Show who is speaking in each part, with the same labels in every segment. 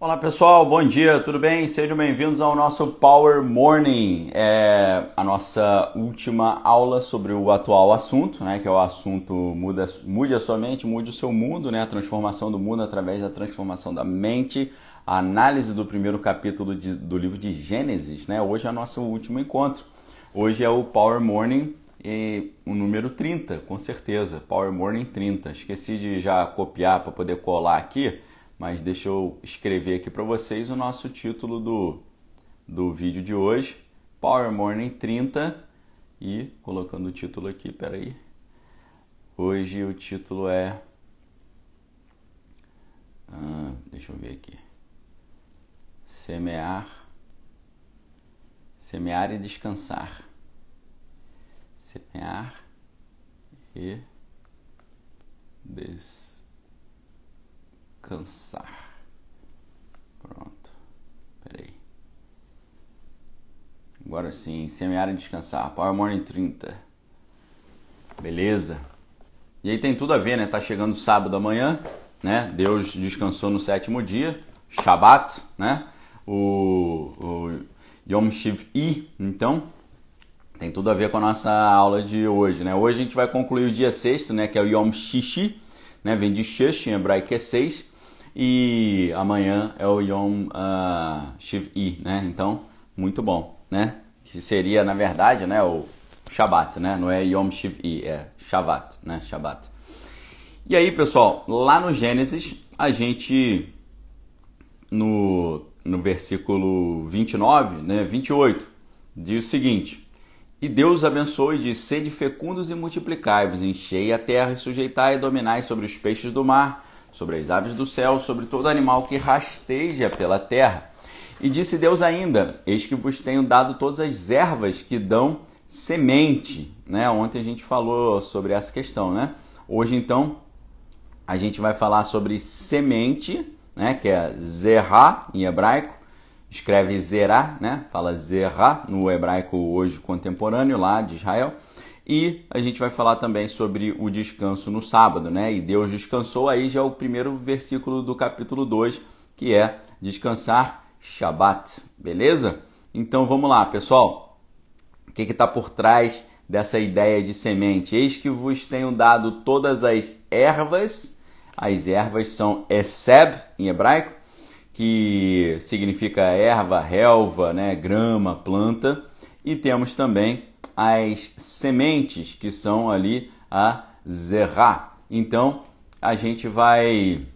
Speaker 1: Olá pessoal, bom dia, tudo bem? Sejam bem-vindos ao nosso Power Morning, a nossa última aula sobre o atual assunto, né, que é o assunto mude a sua mente, mude o seu mundo, né, a transformação do mundo através da transformação da mente, a análise do primeiro capítulo do livro de Gênesis, né, hoje é o nosso último encontro, hoje é o Power Morning o número 30, com certeza, Power Morning 30, esqueci de já copiar para poder colar aqui, mas deixa eu escrever aqui para vocês o nosso título do vídeo de hoje, Power Morning 30, e colocando o título aqui, peraí, hoje o título é, deixa eu ver aqui, semear e descansar, semear e descansar. Pronto. Peraí. Agora sim, semear e descansar. Power Morning 30. Beleza? E aí tem tudo a ver, né? Tá chegando sábado amanhã, né? Deus descansou no sétimo dia, Shabat, né? O Yom Shiv-I. Então, tem tudo a ver com a nossa aula de hoje, né? Hoje a gente vai concluir o dia sexto, né? Que é o Yom Shishi, né? Vem de Shesh, em hebraico é 6. E amanhã é o Yom Shiv-I, né? Então, muito bom, né? Que seria, na verdade, né, o Shabat, né? Não é Yom Shiv-I, é Shavat, né? Shabat. E aí, pessoal, lá no Gênesis, a gente, no versículo 29, né, 28, diz o seguinte: E Deus abençoou e disse: Sede fecundos e multiplicai-vos, enchei a terra e sujeitai e dominai sobre os peixes do mar, sobre as aves do céu, sobre todo animal que rasteja pela terra. E disse Deus ainda: Eis que vos tenho dado todas as ervas que dão semente. Né? Ontem a gente falou sobre essa questão, né? Hoje, então, a gente vai falar sobre semente, né? Que é zerá em hebraico. Escreve zerá, né? Fala zerá no hebraico hoje contemporâneo lá de Israel. E a gente vai falar também sobre o descanso no sábado, né? E Deus descansou, aí já é o primeiro versículo do capítulo 2, que é descansar Shabat, beleza? Então vamos lá, pessoal. O que está por trás dessa ideia de semente? Eis que vos tenho dado todas as ervas são eseb em hebraico, que significa erva, relva, né? Grama, planta, e temos também as sementes, que são ali a zerá. Então, a gente vai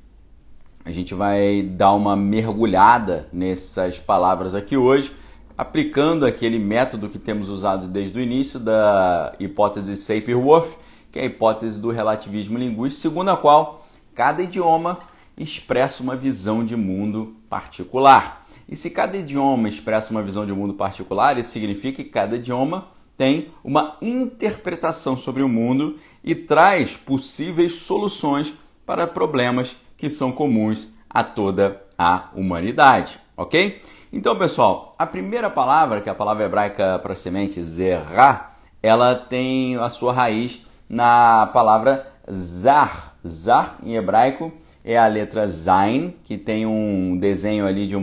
Speaker 1: dar uma mergulhada nessas palavras aqui hoje, aplicando aquele método que temos usado desde o início da hipótese Sapir-Whorf, que é a hipótese do relativismo linguístico, segundo a qual cada idioma expressa uma visão de mundo particular. E se cada idioma expressa uma visão de mundo particular, isso significa que cada idioma tem uma interpretação sobre o mundo e traz possíveis soluções para problemas que são comuns a toda a humanidade, ok? Então, pessoal, a primeira palavra, que é a palavra hebraica para semente, zerá, ela tem a sua raiz na palavra zar. Zar, em hebraico, é a letra zain, que tem um desenho ali de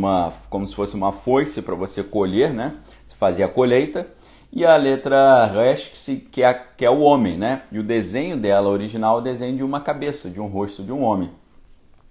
Speaker 1: como se fosse uma foice para você colher, né? Você fazia a colheita. E a letra resh, que é o homem, né? E o desenho dela original é o desenho de uma cabeça, de um rosto de um homem.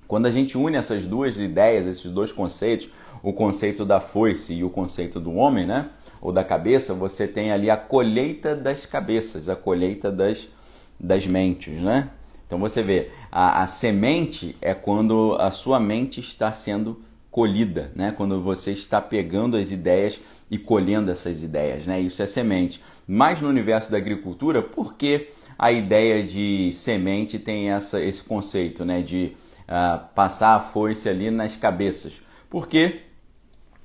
Speaker 1: Quando a gente une essas duas ideias, esses dois conceitos, o conceito da foice e o conceito do homem, né? Ou da cabeça, você tem ali a colheita das cabeças, a colheita das mentes, né? Então você vê, a semente é quando a sua mente está sendo colhida, né? Quando você está pegando as ideias e colhendo essas ideias, né? Isso é semente. Mas no universo da agricultura, por que a ideia de semente tem esse conceito, né? De passar a foice ali nas cabeças? Porque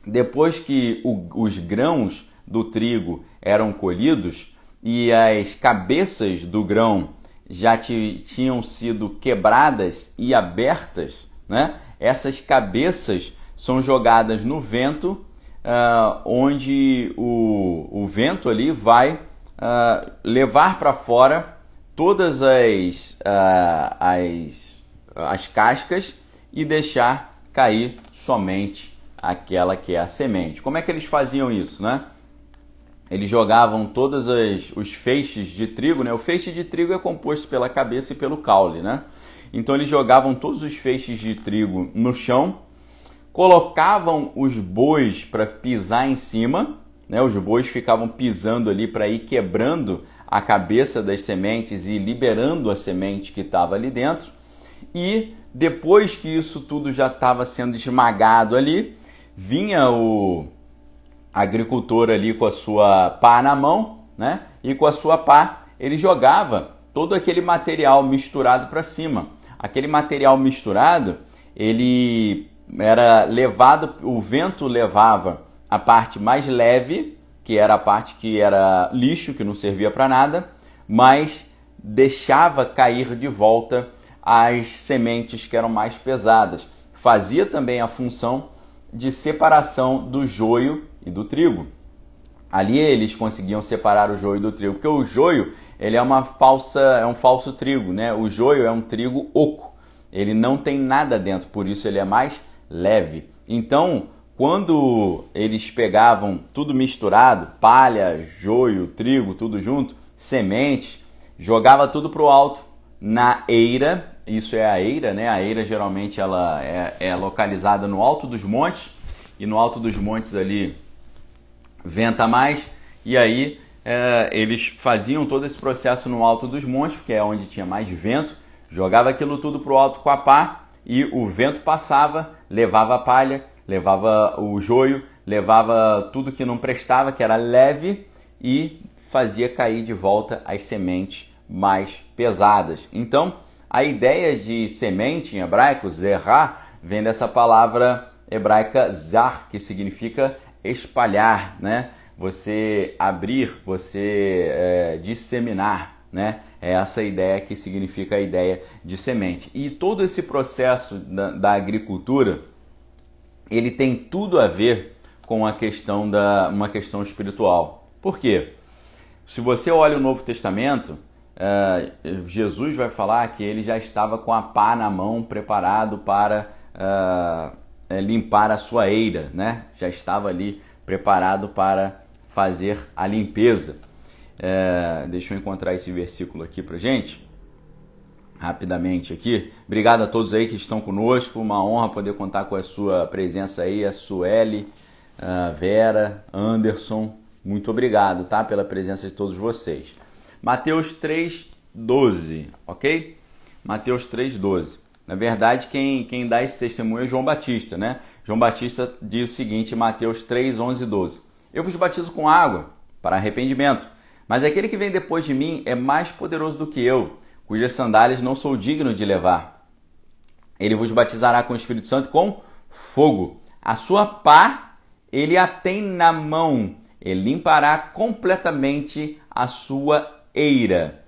Speaker 1: depois que os grãos do trigo eram colhidos e as cabeças do grão já tinham sido quebradas e abertas, né? Essas cabeças são jogadas no vento, onde o vento ali vai levar para fora todas as cascas e deixar cair somente aquela que é a semente. Como é que eles faziam isso, né? Eles jogavam todos os feixes de trigo, né? O feixe de trigo é composto pela cabeça e pelo caule, né? Então eles jogavam todos os feixes de trigo no chão, colocavam os bois para pisar em cima, né? Os bois ficavam pisando ali para ir quebrando a cabeça das sementes e liberando a semente que estava ali dentro. E depois que isso tudo já estava sendo esmagado ali, vinha o agricultor ali com a sua pá na mão, né? E com a sua pá ele jogava todo aquele material misturado para cima. Aquele material misturado, ele era levado, o vento levava a parte mais leve, que era a parte que era lixo, que não servia para nada, mas deixava cair de volta as sementes que eram mais pesadas. Fazia também a função de separação do joio e do trigo. Ali eles conseguiam separar o joio do trigo, porque o joio ele é um falso trigo, né? O joio é um trigo oco, ele não tem nada dentro, por isso ele é mais leve. Então, quando eles pegavam tudo misturado, palha, joio, trigo, tudo junto, sementes, jogava tudo para o alto na eira. Isso é a eira, né? A eira geralmente ela é localizada no alto dos montes, e no alto dos montes ali venta mais, e aí eles faziam todo esse processo no alto dos montes, porque é onde tinha mais vento, jogava aquilo tudo para o alto com a pá, e o vento passava, levava a palha, levava o joio, levava tudo que não prestava, que era leve, e fazia cair de volta as sementes mais pesadas. Então, a ideia de semente em hebraico, zerá, vem dessa palavra hebraica zar, que significa espalhar, né? Você abrir, você disseminar, né? É essa ideia que significa a ideia de semente. E todo esse processo da agricultura, ele tem tudo a ver com uma questão espiritual. Por quê? Se você olha o Novo Testamento, Jesus vai falar que ele já estava com a pá na mão, preparado para limpar a sua eira, né? Já estava ali preparado para fazer a limpeza. Deixa eu encontrar esse versículo aqui pra gente, rapidamente aqui. Obrigado a todos aí que estão conosco, uma honra poder contar com a sua presença aí, a Sueli, a Vera, Anderson, muito obrigado, tá? Pela presença de todos vocês. Mateus 3,12, ok? Mateus 3,12. Na verdade, quem dá esse testemunho é João Batista, né? João Batista diz o seguinte, Mateus 3, 11 e 12. Eu vos batizo com água para arrependimento, mas aquele que vem depois de mim é mais poderoso do que eu, cujas sandálias não sou digno de levar. Ele vos batizará com o Espírito Santo e com fogo. A sua pá ele a tem na mão, ele limpará completamente a sua eira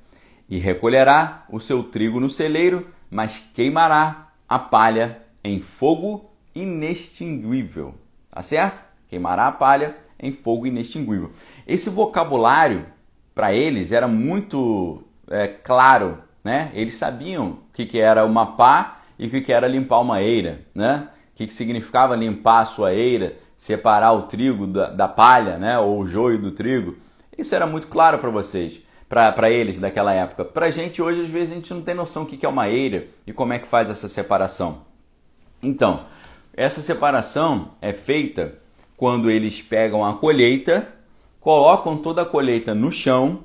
Speaker 1: e recolherá o seu trigo no celeiro, mas queimará a palha em fogo inextinguível. Tá certo? Queimará a palha em fogo inextinguível. Esse vocabulário, para eles, era muito claro, né? Eles sabiam o que era uma pá e o que era limpar uma eira, né? O que significava limpar a sua eira, separar o trigo da palha, né? Ou o joio do trigo. Isso era muito claro para vocês. Para eles daquela época. Para a gente hoje, às vezes, a gente não tem noção do que é uma eira e como é que faz essa separação. Então, essa separação é feita quando eles pegam a colheita, colocam toda a colheita no chão,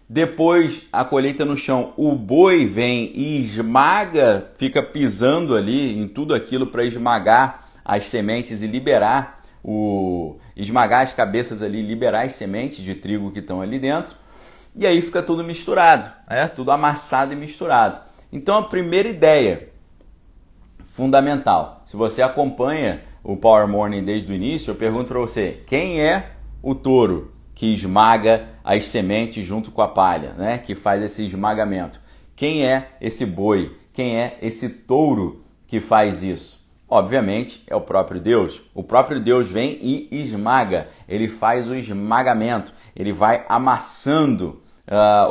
Speaker 1: depois a colheita no chão, o boi vem e esmaga, fica pisando ali em tudo aquilo para esmagar as sementes e liberar, esmagar as cabeças ali, liberar as sementes de trigo que estão ali dentro. E aí fica tudo misturado, tudo amassado e misturado. Então a primeira ideia fundamental, se você acompanha o Power Morning desde o início, eu pergunto para você, quem é o touro que esmaga as sementes junto com a palha, né? Que faz esse esmagamento? Quem é esse boi? Quem é esse touro que faz isso? Obviamente é o próprio Deus. O próprio Deus vem e esmaga, ele faz o esmagamento, ele vai amassando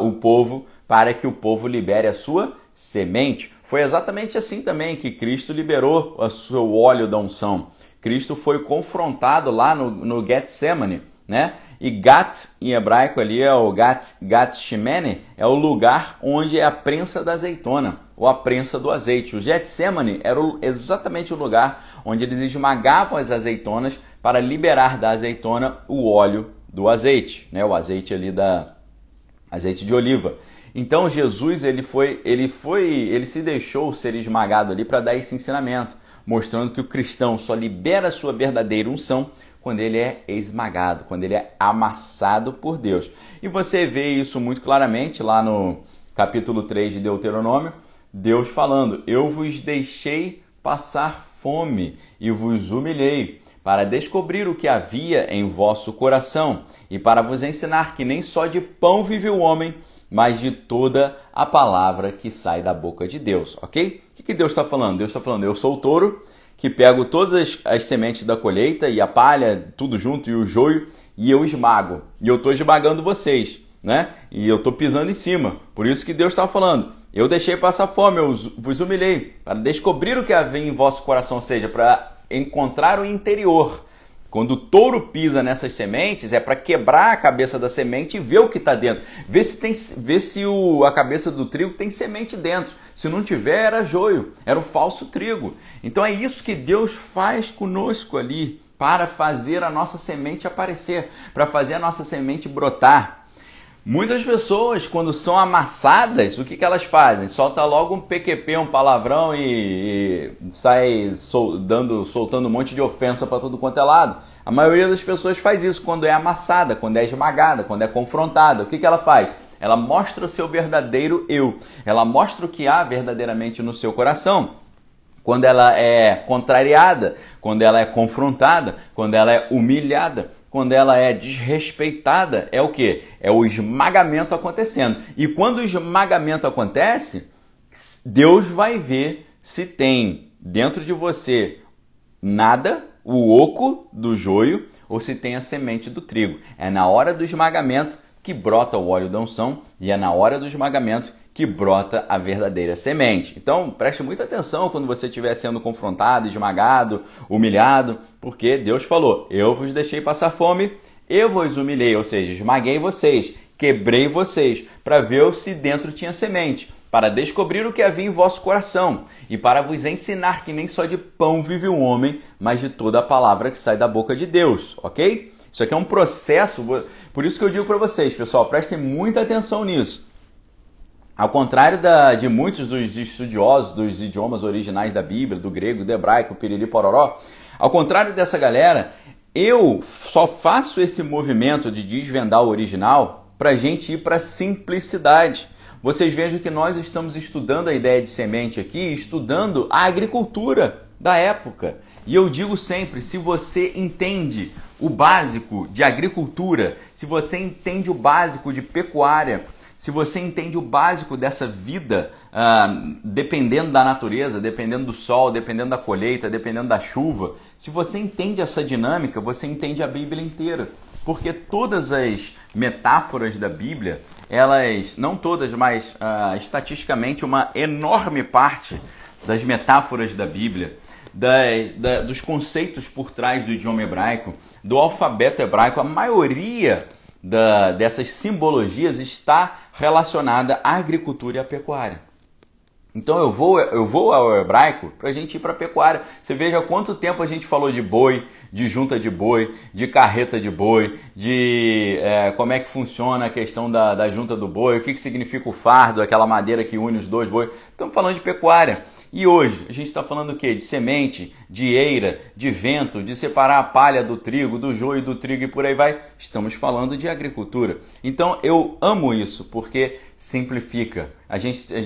Speaker 1: o povo para que o povo libere a sua semente, foi exatamente assim também que Cristo liberou o seu óleo da unção. Cristo foi confrontado lá no Getsemane, né? E Gat, em hebraico ali, é o Gat Shemene, é o lugar onde é a prensa da azeitona, ou a prensa do azeite. O Getsemane era exatamente o lugar onde eles esmagavam as azeitonas para liberar da azeitona o óleo do azeite, né? O azeite ali azeite de oliva. Então Jesus ele se deixou ser esmagado ali para dar esse ensinamento, mostrando que o cristão só libera a sua verdadeira unção quando ele é esmagado, quando ele é amassado por Deus. E você vê isso muito claramente lá no capítulo 3 de Deuteronômio, Deus falando: eu vos deixei passar fome e vos humilhei, para descobrir o que havia em vosso coração e para vos ensinar que nem só de pão vive o homem, mas de toda a palavra que sai da boca de Deus, ok? O que Deus está falando? Deus está falando: eu sou o touro que pego todas as sementes da colheita e a palha, tudo junto, e o joio, e eu esmago. E eu estou esmagando vocês, né? E eu estou pisando em cima. Por isso que Deus está falando: eu deixei passar fome, eu vos humilhei, para descobrir o que havia em vosso coração, ou seja, para encontrar o interior. Quando o touro pisa nessas sementes, é para quebrar a cabeça da semente e ver o que está dentro. Ver se a cabeça do trigo tem semente dentro. Se não tiver, era joio, era o falso trigo. Então é isso que Deus faz conosco ali, para fazer a nossa semente aparecer, para fazer a nossa semente brotar. Muitas pessoas, quando são amassadas, o que elas fazem? Solta logo um PQP, um palavrão e sai soltando um monte de ofensa para tudo quanto é lado. A maioria das pessoas faz isso quando é amassada, quando é esmagada, quando é confrontada. O que ela faz? Ela mostra o seu verdadeiro eu. Ela mostra o que há verdadeiramente no seu coração. Quando ela é contrariada, quando ela é confrontada, quando ela é humilhada, quando ela é desrespeitada, é o quê? É o esmagamento acontecendo. E quando o esmagamento acontece, Deus vai ver se tem dentro de você nada, o oco do joio, ou se tem a semente do trigo. É na hora do esmagamento que brota o óleo da unção e é na hora do esmagamento que brota a verdadeira semente. Então, preste muita atenção quando você estiver sendo confrontado, esmagado, humilhado, porque Deus falou: eu vos deixei passar fome, eu vos humilhei, ou seja, esmaguei vocês, quebrei vocês, para ver se dentro tinha semente, para descobrir o que havia em vosso coração e para vos ensinar que nem só de pão vive o homem, mas de toda a palavra que sai da boca de Deus, ok? Isso aqui é um processo, por isso que eu digo para vocês, pessoal, prestem muita atenção nisso. Ao contrário de muitos dos estudiosos dos idiomas originais da Bíblia, do grego, do hebraico, piriri pororó, ao contrário dessa galera, eu só faço esse movimento de desvendar o original para a gente ir para a simplicidade. Vocês vejam que nós estamos estudando a ideia de semente aqui, estudando a agricultura da época. E eu digo sempre, se você entende o básico de agricultura, se você entende o básico de pecuária, se você entende o básico dessa vida, dependendo da natureza, dependendo do sol, dependendo da colheita, dependendo da chuva, se você entende essa dinâmica, você entende a Bíblia inteira. Porque todas as metáforas da Bíblia, elas, não todas, mas estatisticamente uma enorme parte das metáforas da Bíblia, dos conceitos por trás do idioma hebraico, do alfabeto hebraico, a maioria dessas simbologias está relacionada à agricultura e à pecuária. Então eu vou ao hebraico para a gente ir para a pecuária. Você veja quanto tempo a gente falou de boi, de junta de boi, de carreta de boi, de como é que funciona a questão da junta do boi, o que significa o fardo, aquela madeira que une os dois bois. Estamos falando de pecuária. E hoje a gente está falando o quê? De semente, de eira, de vento, de separar a palha do trigo, do joio do trigo e por aí vai. Estamos falando de agricultura. Então eu amo isso porque simplifica.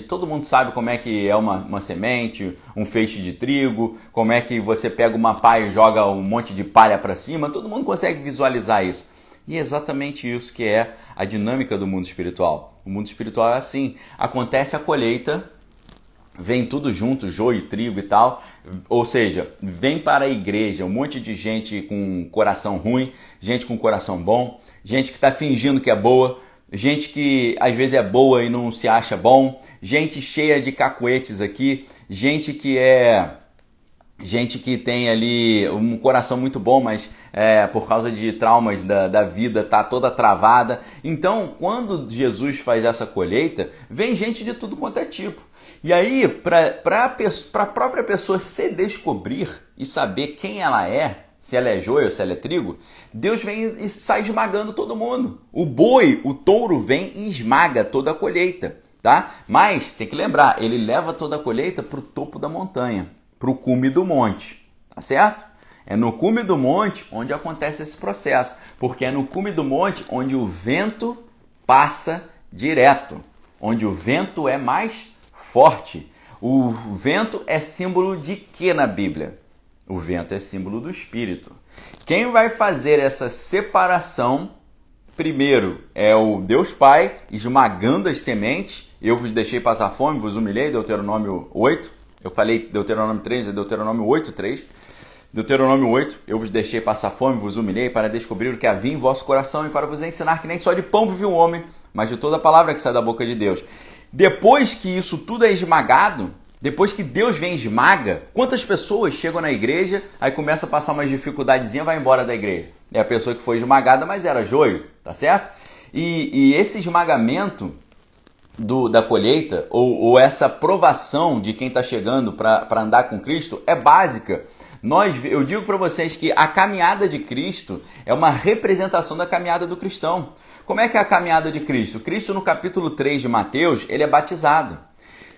Speaker 1: Todo mundo sabe como é que é uma semente, um feixe de trigo, como é que você pega uma pá e joga um monte de palha para cima. Todo mundo consegue visualizar isso. E é exatamente isso que é a dinâmica do mundo espiritual. O mundo espiritual é assim. Acontece a colheita, vem tudo junto, joio, trigo e tal, ou seja, vem para a igreja um monte de gente com coração ruim, gente com coração bom, gente que está fingindo que é boa, gente que às vezes é boa e não se acha bom, gente cheia de cacuetes aqui, gente que tem ali um coração muito bom, mas por causa de traumas da vida tá toda travada. Então, quando Jesus faz essa colheita, vem gente de tudo quanto é tipo. E aí, para a própria pessoa se descobrir e saber quem ela é, se ela é joio ou se ela é trigo, Deus vem e sai esmagando todo mundo. O boi, o touro vem e esmaga toda a colheita, tá? Mas, tem que lembrar, ele leva toda a colheita para o topo da montanha, para o cume do monte, tá certo? É no cume do monte onde acontece esse processo, porque é no cume do monte onde o vento passa direto, onde o vento é mais forte. O vento é símbolo de quê na Bíblia? O vento é símbolo do Espírito. Quem vai fazer essa separação primeiro é o Deus Pai, esmagando as sementes. Eu vos deixei passar fome, vos humilhei, Deuteronômio 8. Eu falei Deuteronômio 3, é Deuteronômio 8, 3. Deuteronômio 8, eu vos deixei passar fome, vos humilhei para descobrir o que havia em vosso coração e para vos ensinar que nem só de pão vive o homem, mas de toda a palavra que sai da boca de Deus. Depois que isso tudo é esmagado, depois que Deus vem e esmaga, quantas pessoas chegam na igreja, aí começa a passar umas dificuldadezinhas e vai embora da igreja? É a pessoa que foi esmagada, mas era joio, tá certo? E esse esmagamento da colheita, ou essa provação de quem está chegando para andar com Cristo, é básica. Eu digo para vocês que a caminhada de Cristo é uma representação da caminhada do cristão. Como é que é a caminhada de Cristo? Cristo, no capítulo 3 de Mateus, ele é batizado.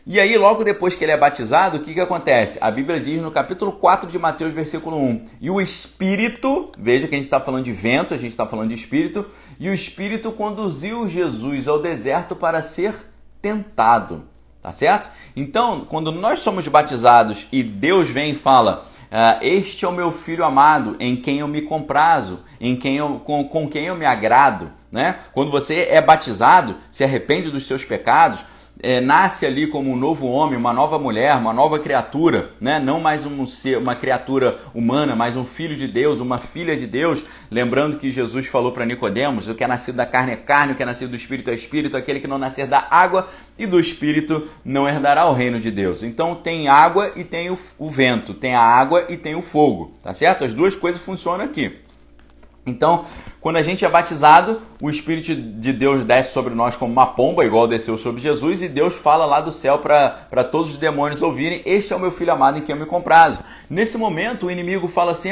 Speaker 1: E aí, logo depois que ele é batizado, o que acontece? A Bíblia diz no capítulo 4 de Mateus, versículo 1, e o Espírito, veja que a gente está falando de vento, a gente está falando de Espírito, e o Espírito conduziu Jesus ao deserto para ser tentado, tá certo? Então, quando nós somos batizados e Deus vem e fala, este é o meu filho amado, em quem eu me comprazo, com quem eu me agrado, né? Quando você é batizado, se arrepende dos seus pecados, nasce ali como um novo homem, uma nova mulher, uma nova criatura, né? Não mais uma criatura humana, mas um filho de Deus, uma filha de Deus. Lembrando que Jesus falou para Nicodemos, o que é nascido da carne é carne, o que é nascido do Espírito é Espírito, aquele que não nascer da água e do Espírito não herdará o reino de Deus. Então tem água e tem o vento, tem a água e tem o fogo, tá certo? As duas coisas funcionam aqui. Então, quando a gente é batizado, o Espírito de Deus desce sobre nós como uma pomba, igual desceu sobre Jesus, e Deus fala lá do céu para todos os demônios ouvirem, este é o meu filho amado em quem eu me comprazo. Nesse momento, o inimigo fala assim,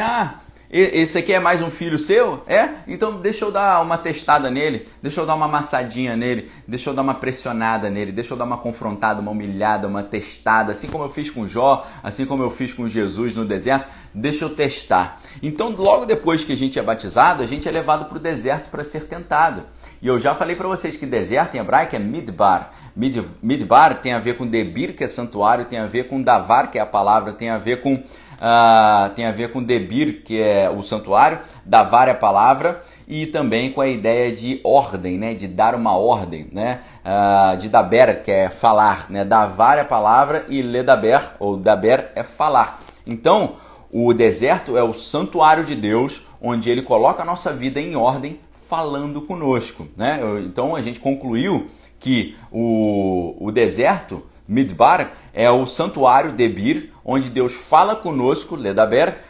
Speaker 1: esse aqui é mais um filho seu? Então deixa eu dar uma testada nele, deixa eu dar uma amassadinha nele, deixa eu dar uma pressionada nele, deixa eu dar uma confrontada, uma humilhada, uma testada, assim como eu fiz com Jó, assim como eu fiz com Jesus no deserto, deixa eu testar. Então logo depois que a gente é batizado, a gente é levado para o deserto para ser tentado. E eu já falei para vocês que deserto em hebraico é midbar. Midbar tem a ver com debir, que é santuário, tem a ver com davar, que é a palavra, tem a ver com debir, que é o santuário, davar é a palavra, e também com a ideia de ordem, né? De dar uma ordem, né? De daber, que é falar, né? Davar é a palavra e ledaber, ou daber, é falar. Então, o deserto é o santuário de Deus, onde ele coloca a nossa vida em ordem, falando conosco, né? Então, a gente concluiu que o deserto, Midbar, é o santuário Debir, onde Deus fala conosco, Ledaber,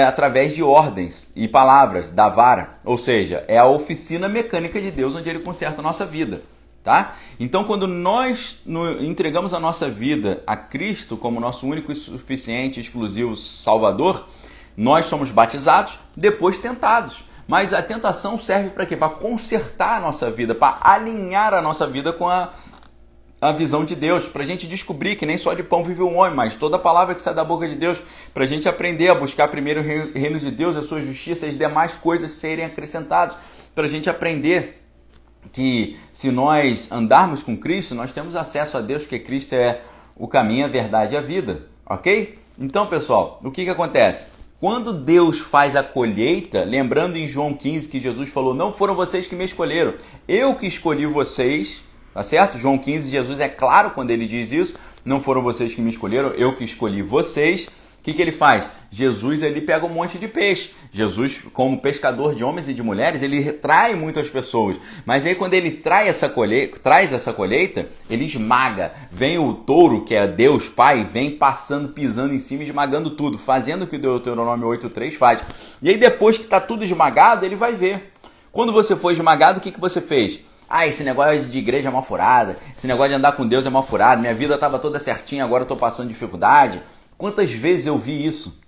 Speaker 1: através de ordens e palavras, Davar, ou seja, é a oficina mecânica de Deus onde ele conserta a nossa vida, tá? Então, quando nós entregamos a nossa vida a Cristo como nosso único e suficiente, exclusivo Salvador, nós somos batizados, depois tentados. Mas a tentação serve para quê? Para consertar a nossa vida, para alinhar a nossa vida com a visão de Deus, para a gente descobrir que nem só de pão vive o homem, mas toda palavra que sai da boca de Deus, para a gente aprender a buscar primeiro o reino de Deus, a sua justiça e as demais coisas serem acrescentadas, para a gente aprender que se nós andarmos com Cristo, nós temos acesso a Deus, porque Cristo é o caminho, a verdade e a vida, ok? Então, pessoal, o que acontece? Quando Deus faz a colheita, lembrando em João 15 que Jesus falou, não foram vocês que me escolheram, eu que escolhi vocês, tá certo? João 15, Jesus é claro quando ele diz isso, não foram vocês que me escolheram, eu que escolhi vocês. O que ele faz? Jesus ele pega um monte de peixe. Jesus, como pescador de homens e de mulheres, ele trai muitas pessoas. Mas aí quando ele traz essa colheita, ele esmaga. Vem o touro, que é Deus Pai, vem passando, pisando em cima, esmagando tudo, fazendo o que o Deuteronômio 8:3 faz. E aí depois que está tudo esmagado, ele vai ver. Quando você foi esmagado, o que você fez? Ah, esse negócio de igreja é mal furada, esse negócio de andar com Deus é mal furado, minha vida estava toda certinha, agora eu estou passando dificuldade. Quantas vezes eu vi isso?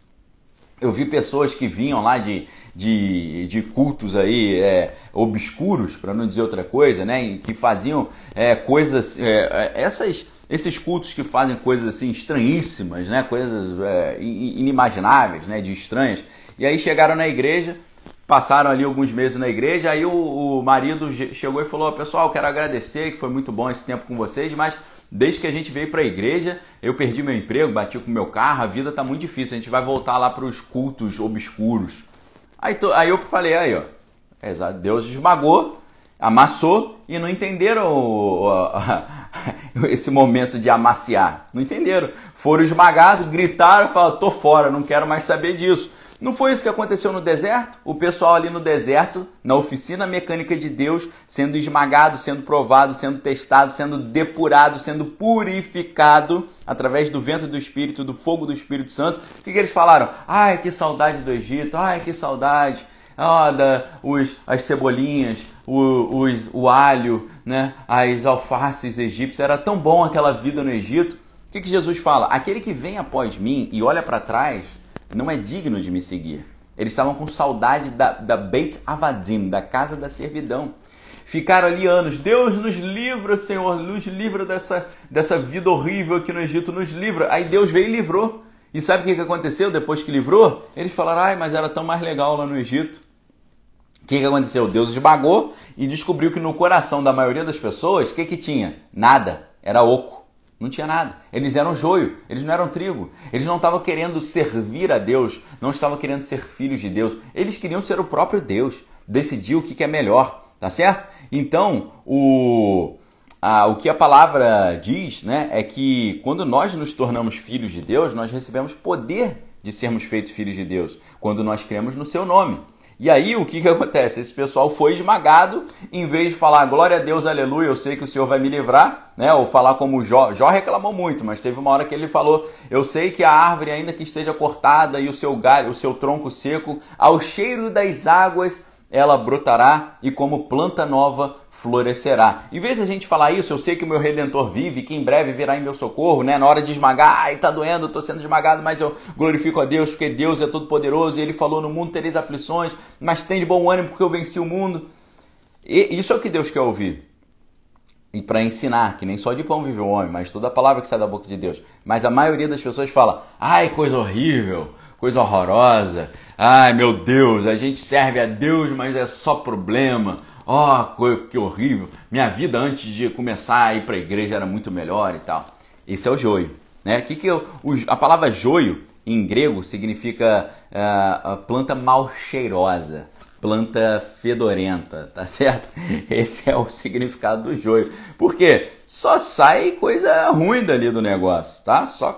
Speaker 1: Eu vi pessoas que vinham lá de cultos aí obscuros, para não dizer outra coisa, né? Que faziam coisas, esses cultos que fazem coisas assim estranhíssimas, né? Coisas inimagináveis, né? De estranhas. E aí chegaram na igreja, passaram ali alguns meses na igreja, aí o marido chegou e falou: pessoal, quero agradecer, que foi muito bom esse tempo com vocês, mas desde que a gente veio para a igreja, eu perdi meu emprego, bati com meu carro, a vida está muito difícil, a gente vai voltar lá para os cultos obscuros. Aí eu falei, aí ó, Deus esmagou, amassou e não entenderam esse momento de amaciar, não entenderam. Foram esmagados, gritaram, falaram: tô fora, não quero mais saber disso. Não foi isso que aconteceu no deserto? O pessoal ali no deserto, na oficina mecânica de Deus, sendo esmagado, sendo provado, sendo testado, sendo depurado, sendo purificado através do vento do Espírito, do fogo do Espírito Santo. O que eles falaram? Ai, que saudade do Egito, ai, que saudade. As cebolinhas, o alho, né? As alfaces egípcias. Era tão bom aquela vida no Egito. O que Jesus fala? Aquele que vem após mim e olha para trás não é digno de me seguir. Eles estavam com saudade da Beit Avadim, da casa da servidão. Ficaram ali anos. Deus nos livra, Senhor, nos livra dessa vida horrível aqui no Egito, nos livra. Aí Deus veio e livrou. E sabe o que aconteceu depois que livrou? Eles falaram: ai, mas era tão mais legal lá no Egito. O que aconteceu? Deus esmagou e descobriu que no coração da maioria das pessoas, o que tinha? Nada. Era oco. Não tinha nada. Eles eram joio, eles não eram trigo. Eles não estavam querendo servir a Deus, não estavam querendo ser filhos de Deus. Eles queriam ser o próprio Deus, decidir o que é melhor, tá certo? Então, o que a palavra diz, né, é que quando nós nos tornamos filhos de Deus, nós recebemos poder de sermos feitos filhos de Deus, quando nós cremos no seu nome. E aí o que acontece? Esse pessoal foi esmagado, em vez de falar glória a Deus, aleluia, eu sei que o Senhor vai me livrar, né? Ou falar como Jó reclamou muito, mas teve uma hora que ele falou: eu sei que a árvore, ainda que esteja cortada, e o seu galho, o seu tronco seco, ao cheiro das águas ela brotará, e como planta nova florescerá. Em vez de a gente falar isso, eu sei que o meu Redentor vive, que em breve virá em meu socorro, né? Na hora de esmagar, ai, tá doendo, tô sendo esmagado, mas eu glorifico a Deus, porque Deus é todo poderoso, e Ele falou: no mundo tereis aflições, mas tem de bom ânimo, porque eu venci o mundo. E isso é o que Deus quer ouvir. E para ensinar, que nem só de pão vive o homem, mas toda a palavra que sai da boca de Deus. Mas a maioria das pessoas fala: ai, coisa horrível, coisa horrorosa, ai, meu Deus, a gente serve a Deus, mas é só problema. Que horrível. Minha vida antes de começar a ir para a igreja era muito melhor e tal. Esse é o joio, né? A palavra joio em grego significa planta mal cheirosa, planta fedorenta, tá certo? Esse é o significado do joio. Por quê? Só sai coisa ruim dali do negócio, tá? Só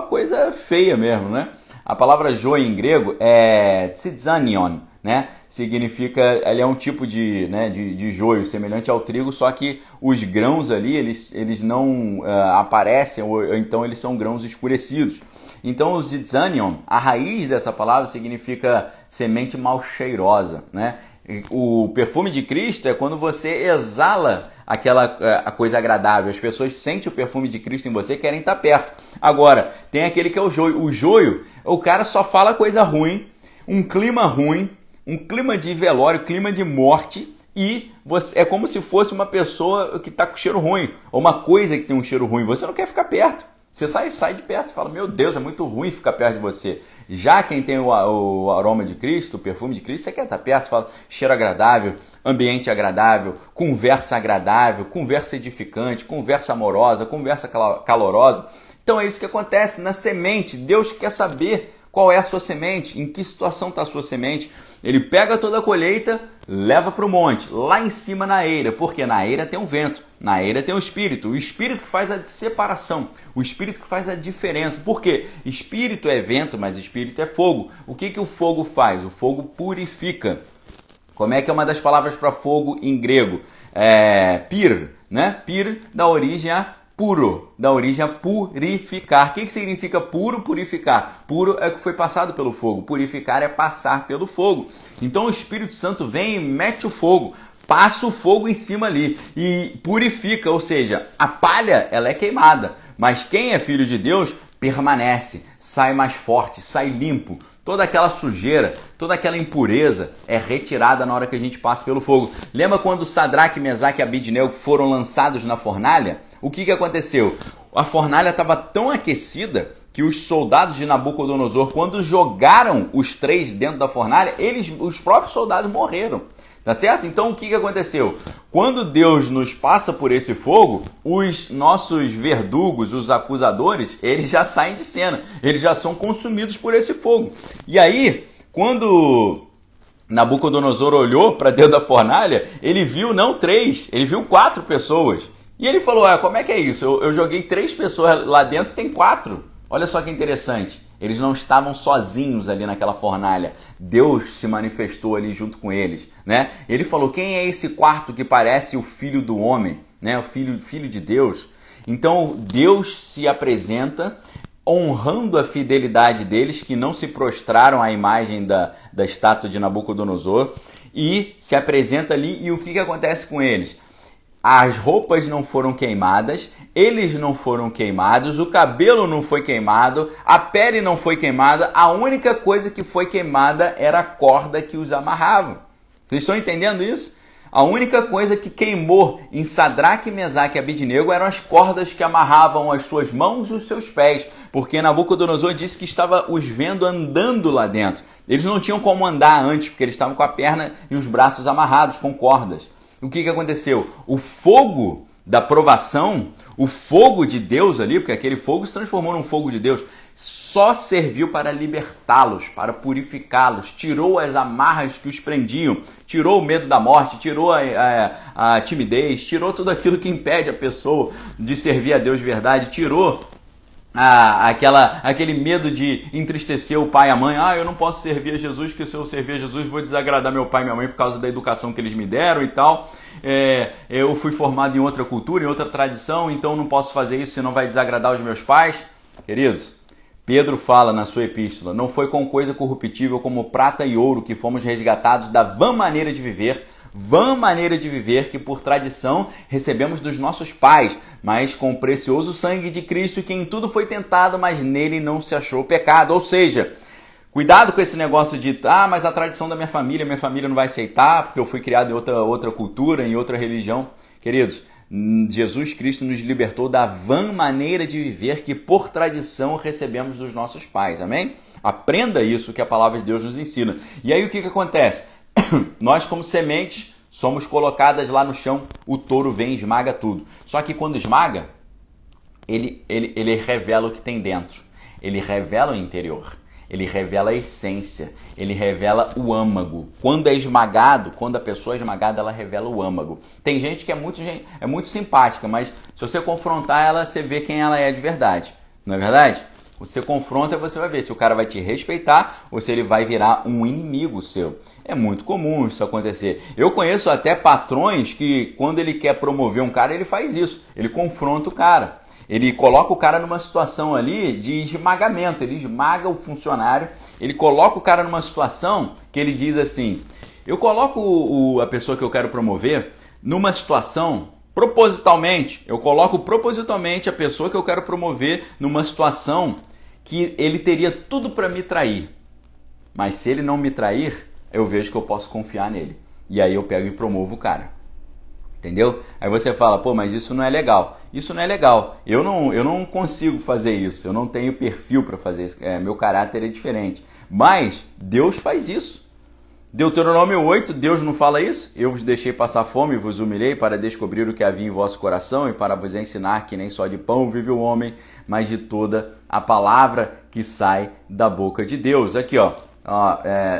Speaker 1: coisa feia mesmo, né? A palavra joio em grego é tzanion, né? Significa, ele é um tipo de joio semelhante ao trigo, só que os grãos ali, eles não aparecem, ou então eles são grãos escurecidos. Então o zitzanion, a raiz dessa palavra significa semente mal cheirosa, né? O perfume de Cristo é quando você exala a coisa agradável. As pessoas sentem o perfume de Cristo em você e querem estar perto. Agora, tem aquele que é o joio. O joio, o cara só fala coisa ruim, um clima ruim, um clima de velório, clima de morte, e é como se fosse uma pessoa que está com cheiro ruim, ou uma coisa que tem um cheiro ruim. Você não quer ficar perto. Você sai de perto e fala: meu Deus, é muito ruim ficar perto de você. Já quem tem o aroma de Cristo, o perfume de Cristo, você quer estar perto, fala: cheiro agradável, ambiente agradável, conversa edificante, conversa amorosa, conversa calorosa. Então é isso que acontece na semente. Deus quer saber qual é a sua semente, em que situação está a sua semente. Ele pega toda a colheita, leva para o monte, lá em cima na eira, porque na eira tem um vento, na eira tem o Espírito que faz a separação, o Espírito que faz a diferença. Por quê? Espírito é vento, mas Espírito é fogo. O que o fogo faz? O fogo purifica. Como é que é uma das palavras para fogo em grego? Pir, né? Pir dá origem a puro, dá origem a purificar. O que significa puro? Purificar. Puro é o que foi passado pelo fogo. Purificar é passar pelo fogo. Então o Espírito Santo vem e mete o fogo, passa o fogo em cima ali e purifica, ou seja, a palha ela é queimada, mas quem é filho de Deus permanece, sai mais forte, sai limpo. Toda aquela sujeira, toda aquela impureza é retirada na hora que a gente passa pelo fogo. Lembra quando Sadraque, Mesaque e Abidnego foram lançados na fornalha? O que aconteceu? A fornalha estava tão aquecida que os soldados de Nabucodonosor, quando jogaram os três dentro da fornalha, os próprios soldados morreram. Tá certo? Então o que aconteceu? Quando Deus nos passa por esse fogo, os nossos verdugos, os acusadores, eles já saem de cena, eles já são consumidos por esse fogo. E aí, quando Nabucodonosor olhou para dentro da fornalha, ele viu não 3, ele viu 4 pessoas. E ele falou, como é que é isso? Eu joguei 3 pessoas lá dentro e tem 4. Olha só que interessante. Eles não estavam sozinhos ali naquela fornalha. Deus se manifestou ali junto com eles, né? Ele falou, quem é esse quarto que parece o filho do homem, né? O filho de Deus. Então Deus se apresenta honrando a fidelidade deles, que não se prostraram à imagem da estátua de Nabucodonosor, e se apresenta ali. E o que acontece com eles? As roupas não foram queimadas, eles não foram queimados, o cabelo não foi queimado, a pele não foi queimada, a única coisa que foi queimada era a corda que os amarrava. Vocês estão entendendo isso? A única coisa que queimou em Sadraque, Mesaque e Abidnego eram as cordas que amarravam as suas mãos e os seus pés, porque Nabucodonosor disse que estava os vendo andando lá dentro. Eles não tinham como andar antes, porque eles estavam com a perna e os braços amarrados com cordas. O que aconteceu? O fogo da provação, o fogo de Deus ali, porque aquele fogo se transformou num fogo de Deus, só serviu para libertá-los, para purificá-los, tirou as amarras que os prendiam, tirou o medo da morte, tirou a timidez, tirou tudo aquilo que impede a pessoa de servir a Deus de verdade, tirou aquele medo de entristecer o pai e a mãe. Eu não posso servir a Jesus, porque se eu servir a Jesus vou desagradar meu pai e minha mãe por causa da educação que eles me deram e tal. Eu fui formado em outra cultura, em outra tradição, então não posso fazer isso, senão vai desagradar os meus pais. Queridos, Pedro fala na sua epístola, não foi com coisa corruptível como prata e ouro que fomos resgatados da vã maneira de viver que por tradição recebemos dos nossos pais, mas com o precioso sangue de Cristo, que em tudo foi tentado, mas nele não se achou pecado. Ou seja, cuidado com esse negócio de, mas a tradição da minha família não vai aceitar, porque eu fui criado em outra cultura, em outra religião. Queridos, Jesus Cristo nos libertou da vã maneira de viver que por tradição recebemos dos nossos pais, amém? Aprenda isso que a palavra de Deus nos ensina. E aí o que acontece? Nós, como sementes, somos colocadas lá no chão, o touro vem e esmaga tudo. Só que quando esmaga, ele revela o que tem dentro. Ele revela o interior. Ele revela a essência. Ele revela o âmago. Quando é esmagado, quando a pessoa é esmagada, ela revela o âmago. Tem gente que é muito simpática, mas se você confrontar ela, você vê quem ela é de verdade. Não é verdade? Você confronta e você vai ver se o cara vai te respeitar ou se ele vai virar um inimigo seu. É muito comum isso acontecer. Eu conheço até patrões que, quando ele quer promover um cara, ele faz isso. Ele confronta o cara. Ele coloca o cara numa situação ali de esmagamento. Ele esmaga o funcionário. Ele coloca o cara numa situação que ele diz assim, eu coloco a pessoa que eu quero promover numa situação... eu coloco propositalmente a pessoa que eu quero promover numa situação que ele teria tudo para me trair. Mas se ele não me trair, eu vejo que eu posso confiar nele. E aí eu pego e promovo o cara. Entendeu? Aí você fala, mas isso não é legal. Isso não é legal. Eu não consigo fazer isso. Eu não tenho perfil para fazer isso. Meu caráter é diferente. Mas Deus faz isso. Deuteronômio 8, Deus não fala isso? Eu vos deixei passar fome e vos humilhei para descobrir o que havia em vosso coração e para vos ensinar que nem só de pão vive o homem, mas de toda a palavra que sai da boca de Deus. Aqui, ó.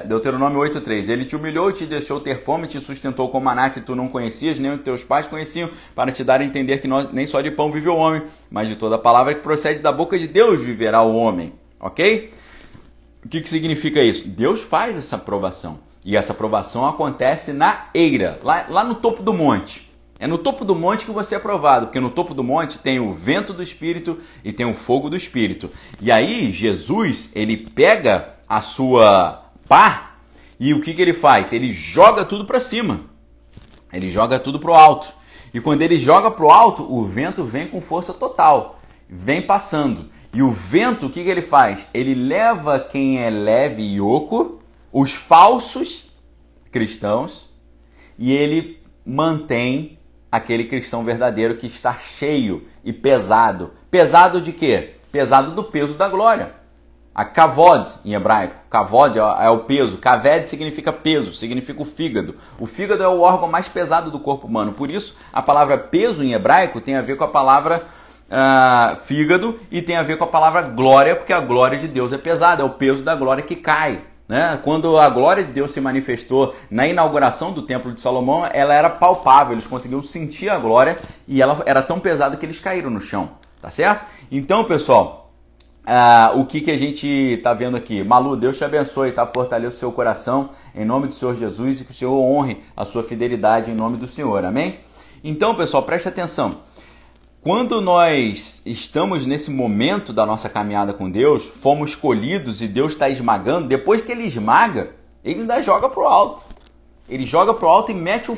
Speaker 1: Deuteronômio 8:3. Ele te humilhou, te deixou ter fome, te sustentou com maná que tu não conhecias, nem os teus pais conheciam, para te dar a entender que nem só de pão vive o homem, mas de toda a palavra que procede da boca de Deus viverá o homem. Ok? O que significa isso? Deus faz essa aprovação. E essa aprovação acontece na eira, lá no topo do monte. É no topo do monte que você é aprovado, porque no topo do monte tem o vento do Espírito e tem o fogo do Espírito. E aí Jesus, ele pega a sua pá e o que ele faz? Ele joga tudo para cima. Ele joga tudo para o alto. E quando ele joga para o alto, o vento vem com força total. Vem passando. E o vento, o que ele faz? Ele leva quem é leve e oco, os falsos cristãos, e ele mantém aquele cristão verdadeiro que está cheio e pesado. Pesado de quê? Pesado do peso da glória. A kavod em hebraico. Kavod é o peso. Kaved significa peso, significa o fígado. O fígado é o órgão mais pesado do corpo humano. Por isso, a palavra peso em hebraico tem a ver com a palavra fígado e tem a ver com a palavra glória, porque a glória de Deus é pesada, é o peso da glória que cai. Né? Quando a glória de Deus se manifestou na inauguração do Templo de Salomão, ela era palpável, eles conseguiam sentir a glória e ela era tão pesada que eles caíram no chão, tá certo? Então, pessoal, o que a gente está vendo aqui? Malu, Deus te abençoe, tá? Fortaleça o seu coração em nome do Senhor Jesus e que o Senhor honre a sua fidelidade em nome do Senhor, amém? Então, pessoal, preste atenção. Quando nós estamos nesse momento da nossa caminhada com Deus, fomos escolhidos e Deus está esmagando, depois que ele esmaga, ele ainda joga para o alto. Ele joga para o alto e mete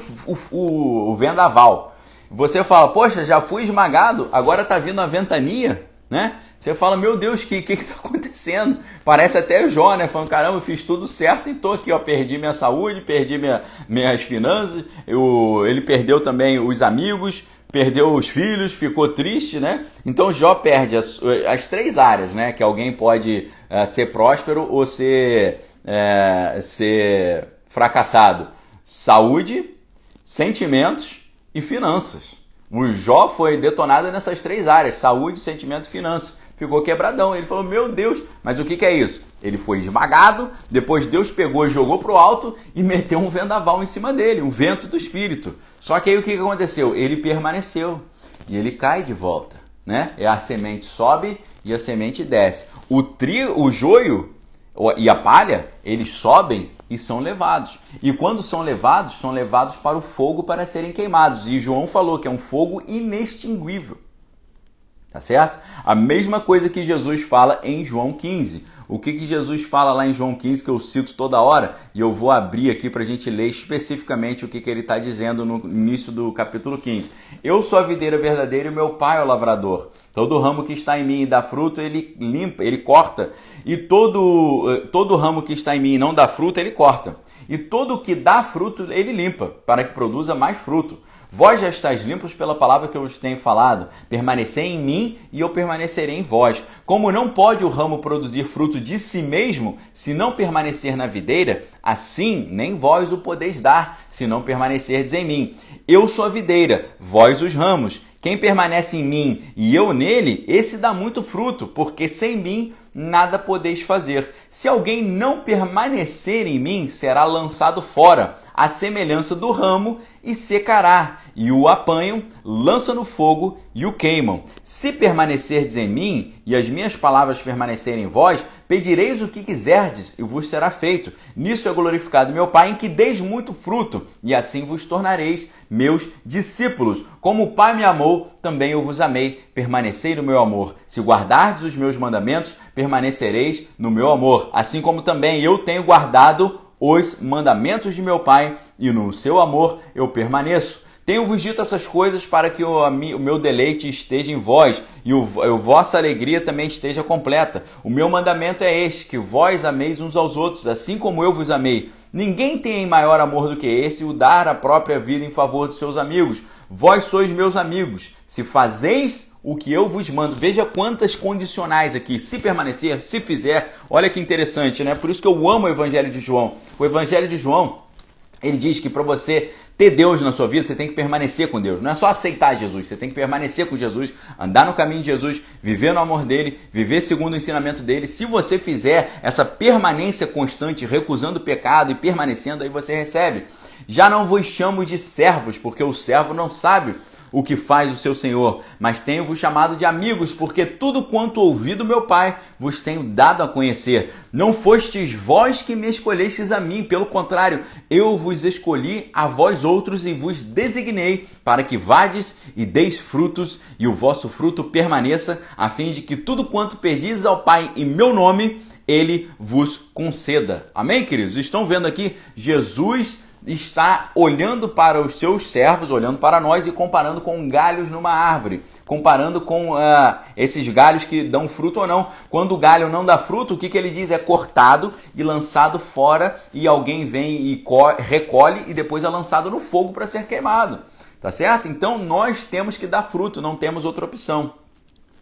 Speaker 1: o vendaval. Você fala, poxa, já fui esmagado, agora está vindo a ventania, né? Você fala, meu Deus, o que está acontecendo? Parece até o Jó, né? Falando, caramba, eu fiz tudo certo e estou aqui, ó, perdi minha saúde, perdi minhas finanças, ele perdeu também os amigos, perdeu os filhos, ficou triste, né? Então Jó perde as três áreas, né? Que alguém pode ser próspero ou ser fracassado. Saúde, sentimentos e finanças. O Jó foi detonado nessas três áreas, saúde, sentimento e finanças. Ficou quebradão. Ele falou, meu Deus, mas o que é isso? Ele foi esmagado, depois Deus pegou e jogou para o alto e meteu um vendaval em cima dele, um vento do Espírito. Só que aí o que aconteceu? Ele permaneceu e ele cai de volta, né? A semente sobe e a semente desce. O joio e a palha, eles sobem e são levados. E quando são levados para o fogo para serem queimados. E João falou que é um fogo inextinguível. Tá certo? A mesma coisa que Jesus fala em João 15. O que Jesus fala lá em João 15, que eu cito toda hora, e eu vou abrir aqui para a gente ler especificamente o que ele está dizendo no início do capítulo 15. Eu sou a videira verdadeira e meu pai é o lavrador. Todo ramo que está em mim e dá fruto, ele limpa, ele corta. E todo ramo que está em mim e não dá fruto, ele corta. E todo que dá fruto, ele limpa, para que produza mais fruto. Vós já estáis limpos pela palavra que eu vos tenho falado. Permanecei em mim e eu permanecerei em vós. Como não pode o ramo produzir fruto de si mesmo, se não permanecer na videira, assim nem vós o podeis dar, se não permanecerdes em mim. Eu sou a videira, vós os ramos. Quem permanece em mim e eu nele, esse dá muito fruto, porque sem mim nada podeis fazer. Se alguém não permanecer em mim, será lançado fora, à semelhança do ramo, e secará. E o apanham, lançam no fogo e o queimam. Se permanecerdes em mim, e as minhas palavras permanecerem em vós, pedireis o que quiserdes, e vos será feito. Nisso é glorificado meu Pai, em que deis muito fruto, e assim vos tornareis meus discípulos. Como o Pai me amou, também eu vos amei. Permanecei no meu amor. Se guardardes os meus mandamentos, permanecereis no meu amor. Assim como também eu tenho guardado os mandamentos de meu Pai, e no seu amor eu permaneço. Tenho-vos dito essas coisas para que o meu deleite esteja em vós e a vossa alegria também esteja completa. O meu mandamento é este, que vós ameis uns aos outros, assim como eu vos amei. Ninguém tem maior amor do que esse, o dar a própria vida em favor dos seus amigos. Vós sois meus amigos, se fazeis o que eu vos mando. Veja quantas condicionais aqui. Se permanecer, se fizer. Olha que interessante, né? Por isso que eu amo o Evangelho de João. O Evangelho de João, ele diz que para você ter Deus na sua vida, você tem que permanecer com Deus. Não é só aceitar Jesus, você tem que permanecer com Jesus, andar no caminho de Jesus, viver no amor dele, viver segundo o ensinamento dele. Se você fizer essa permanência constante, recusando o pecado e permanecendo, aí você recebe. Já não vos chamo de servos, porque o servo não sabe o que faz o seu Senhor, mas tenho-vos chamado de amigos, porque tudo quanto ouvi do meu Pai vos tenho dado a conhecer. Não fostes vós que me escolhestes a mim, pelo contrário, eu vos escolhi a vós outros e vos designei para que vades e deis frutos e o vosso fruto permaneça, a fim de que tudo quanto pedis ao Pai em meu nome, ele vos conceda. Amém, queridos? Estão vendo aqui Jesus está olhando para os seus servos, olhando para nós e comparando com galhos numa árvore, comparando com esses galhos que dão fruto ou não. Quando o galho não dá fruto, o que ele diz? É cortado e lançado fora, e alguém vem e recolhe e depois é lançado no fogo para ser queimado. Tá certo? Então nós temos que dar fruto, não temos outra opção.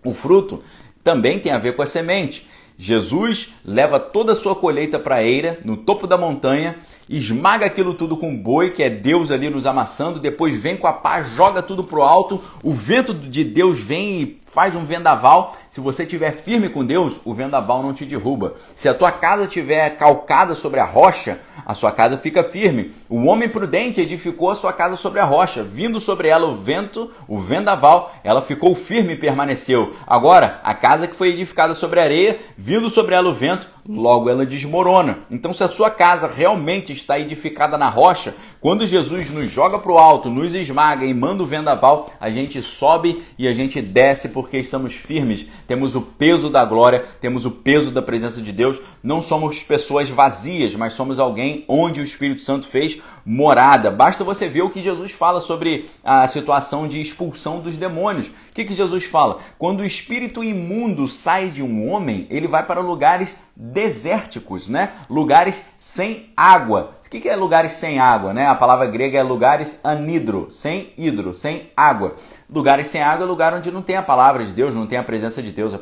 Speaker 1: O fruto também tem a ver com a semente. Jesus leva toda a sua colheita para a eira, no topo da montanha, esmaga aquilo tudo com um boi, que é Deus ali nos amassando, depois vem com a pá, joga tudo para o alto, o vento de Deus vem e faz um vendaval. Se você estiver firme com Deus, o vendaval não te derruba. Se a tua casa estiver calcada sobre a rocha, a sua casa fica firme. O homem prudente edificou a sua casa sobre a rocha, vindo sobre ela o vento, o vendaval, ela ficou firme e permaneceu. Agora, a casa que foi edificada sobre a areia, vindo sobre ela o vento, logo ela desmorona. Então, se a sua casa realmente está edificada na rocha, quando Jesus nos joga para o alto, nos esmaga e manda o vendaval, a gente sobe e a gente desce porque estamos firmes. Temos o peso da glória, temos o peso da presença de Deus. Não somos pessoas vazias, mas somos alguém onde o Espírito Santo fez morada. Basta você ver o que Jesus fala sobre a situação de expulsão dos demônios. O que Jesus fala? Quando o espírito imundo sai de um homem, ele vai para lugares desérticos, né? Lugares sem água. O que é lugares sem água, né? A palavra grega é lugares anidro, sem hidro, sem água. Lugares sem água é lugar onde não tem a palavra de Deus, não tem a presença de Deus.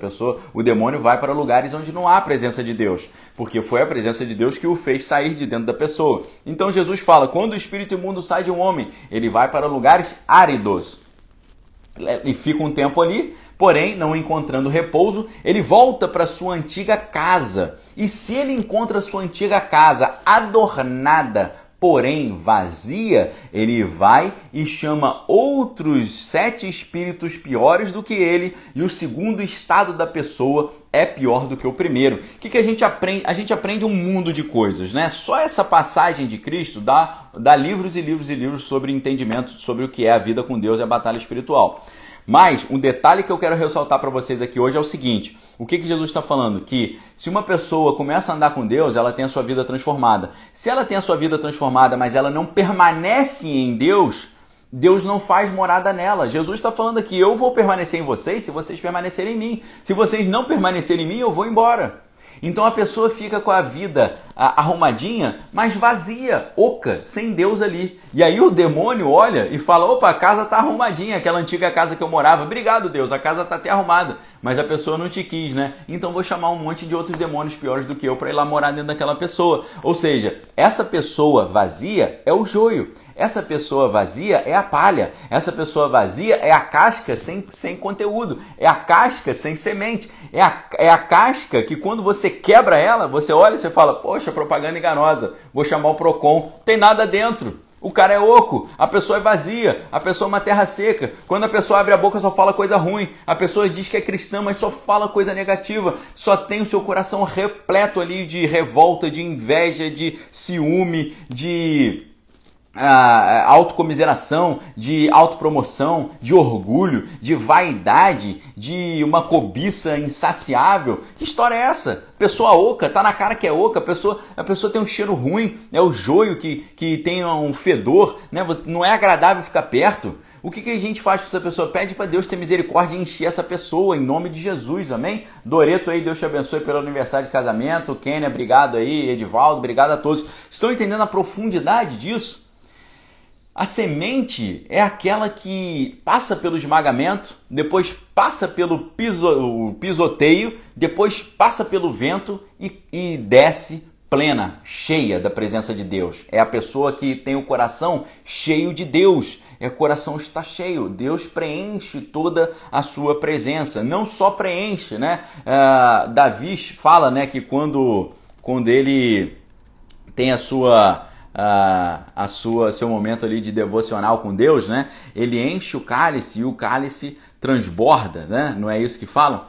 Speaker 1: O demônio vai para lugares onde não há a presença de Deus, porque foi a presença de Deus que o fez sair de dentro da pessoa. Então Jesus fala, quando o espírito imundo sai de um homem, ele vai para lugares áridos e fica um tempo ali, porém, não encontrando repouso, ele volta para sua antiga casa. E se ele encontra sua antiga casa adornada, porém vazia, ele vai e chama outros 7 espíritos piores do que ele, e o segundo estado da pessoa é pior do que o primeiro. O que a gente aprende? A gente aprende um mundo de coisas, né? Só essa passagem de Cristo dá livros e livros e livros sobre entendimento sobre o que é a vida com Deus e a batalha espiritual. Mas um detalhe que eu quero ressaltar para vocês aqui hoje é o seguinte: o que Jesus está falando? Que se uma pessoa começa a andar com Deus, ela tem a sua vida transformada. Se ela tem a sua vida transformada, mas ela não permanece em Deus, Deus não faz morada nela. Jesus está falando aqui, eu vou permanecer em vocês se vocês permanecerem em mim. Se vocês não permanecerem em mim, eu vou embora. Então a pessoa fica com a vida arrumadinha, mas vazia, oca, sem Deus ali. E aí o demônio olha e fala, opa, a casa está arrumadinha, aquela antiga casa que eu morava. Obrigado, Deus, a casa está até arrumada. Mas a pessoa não te quis, né? Então vou chamar um monte de outros demônios piores do que eu para ir lá morar dentro daquela pessoa. Ou seja, essa pessoa vazia é o joio. Essa pessoa vazia é a palha. Essa pessoa vazia é a casca sem conteúdo. É a casca sem semente. É a casca que quando você quebra ela, você olha e você fala, poxa, propaganda enganosa. Vou chamar o Procon. Tem nada dentro. O cara é oco, a pessoa é vazia, a pessoa é uma terra seca. Quando a pessoa abre a boca, só fala coisa ruim. A pessoa diz que é cristã, mas só fala coisa negativa. Só tem o seu coração repleto ali de revolta, de inveja, de ciúme, de autocomiseração, de autopromoção, de orgulho, de vaidade, de uma cobiça insaciável. Que história é essa? Pessoa oca, tá na cara que é oca, a pessoa tem um cheiro ruim, é o joio que tem um fedor, né? Não é agradável ficar perto. O que a gente faz com essa pessoa? Pede para Deus ter misericórdia e encher essa pessoa, em nome de Jesus, amém? Doreto aí, Deus te abençoe pelo aniversário de casamento. Kênia, obrigado aí. Edivaldo, obrigado a todos. Estão entendendo a profundidade disso? A semente é aquela que passa pelo esmagamento, depois passa pelo pisoteio, depois passa pelo vento e desce plena, cheia da presença de Deus. É a pessoa que tem o coração cheio de Deus. O coração está cheio. Deus preenche toda a sua presença. Não só preenche, né? Davi fala, né, que quando ele tem seu momento ali de devocional com Deus, né? Ele enche o cálice e o cálice transborda, né? Não é isso que falam?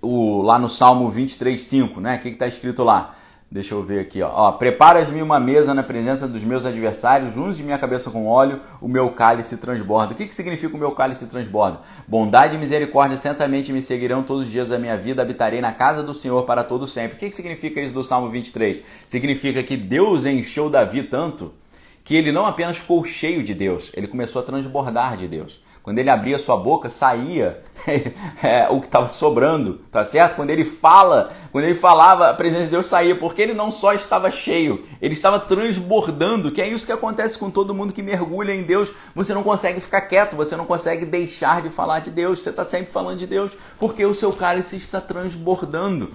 Speaker 1: Lá no Salmo 23:5, né? O que está escrito lá? Deixa eu ver aqui, ó. Preparas-me uma mesa na presença dos meus adversários, unge minha cabeça com óleo, o meu cálice transborda. O que significa o meu cálice transborda? Bondade e misericórdia certamente me seguirão todos os dias da minha vida, habitarei na casa do Senhor para todo sempre. O que significa isso do Salmo 23? Significa que Deus encheu Davi tanto que ele não apenas ficou cheio de Deus, ele começou a transbordar de Deus. Quando ele abria sua boca, saía o que estava sobrando, tá certo? Quando ele falava, a presença de Deus saía, porque ele não só estava cheio, ele estava transbordando, que é isso que acontece com todo mundo que mergulha em Deus. Você não consegue ficar quieto, você não consegue deixar de falar de Deus, você está sempre falando de Deus, porque o seu cálice está transbordando.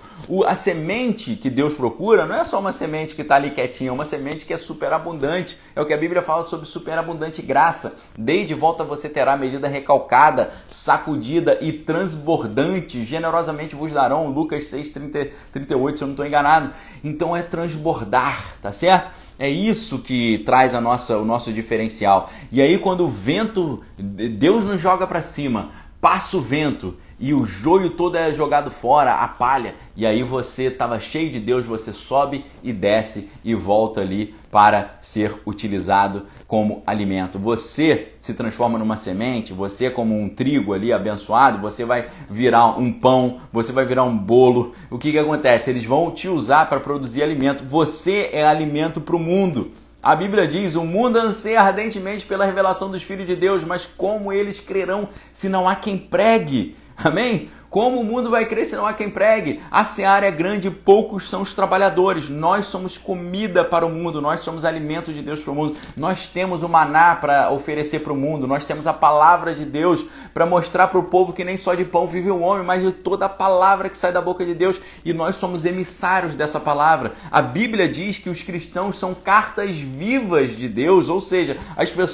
Speaker 1: A semente que Deus procura não é só uma semente que está ali quietinha, é uma semente que é superabundante. É o que a Bíblia fala sobre superabundante graça. Dei de volta você terá medida recalcada, sacudida e transbordante, generosamente vos darão, Lucas 6:38, se eu não estou enganado. Então é transbordar, tá certo? É isso que traz o nosso diferencial. E aí quando o vento, Deus nos joga para cima, passa o vento e o joio todo é jogado fora, a palha, e aí você estava cheio de Deus, você sobe e desce e volta ali para ser utilizado como alimento. Você se transforma numa semente, você como um trigo ali abençoado, você vai virar um pão, você vai virar um bolo. O que acontece? Eles vão te usar para produzir alimento. Você é alimento para o mundo. A Bíblia diz, o mundo anseia ardentemente pela revelação dos filhos de Deus, mas como eles crerão se não há quem pregue? Amém? Como o mundo vai crer se não há quem pregue? A seara é grande, poucos são os trabalhadores. Nós somos comida para o mundo, nós somos alimento de Deus para o mundo. Nós temos o maná para oferecer para o mundo, nós temos a palavra de Deus para mostrar para o povo que nem só de pão vive o homem, mas de toda a palavra que sai da boca de Deus. E nós somos emissários dessa palavra. A Bíblia diz que os cristãos são cartas vivas de Deus, ou seja,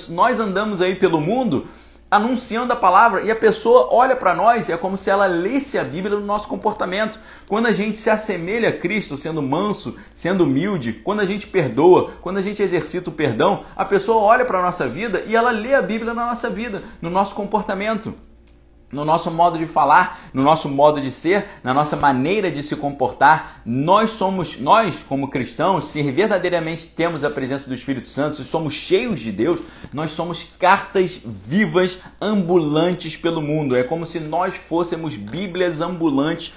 Speaker 1: nós andamos aí pelo mundo anunciando a palavra e a pessoa olha para nós e é como se ela lesse a Bíblia no nosso comportamento. Quando a gente se assemelha a Cristo, sendo manso, sendo humilde, quando a gente perdoa, quando a gente exercita o perdão, a pessoa olha para a nossa vida e ela lê a Bíblia na nossa vida, no nosso comportamento, no nosso modo de falar, no nosso modo de ser, na nossa maneira de se comportar. Nós, como cristãos, se verdadeiramente temos a presença do Espírito Santo, se somos cheios de Deus, nós somos cartas vivas ambulantes pelo mundo. É como se nós fôssemos Bíblias ambulantes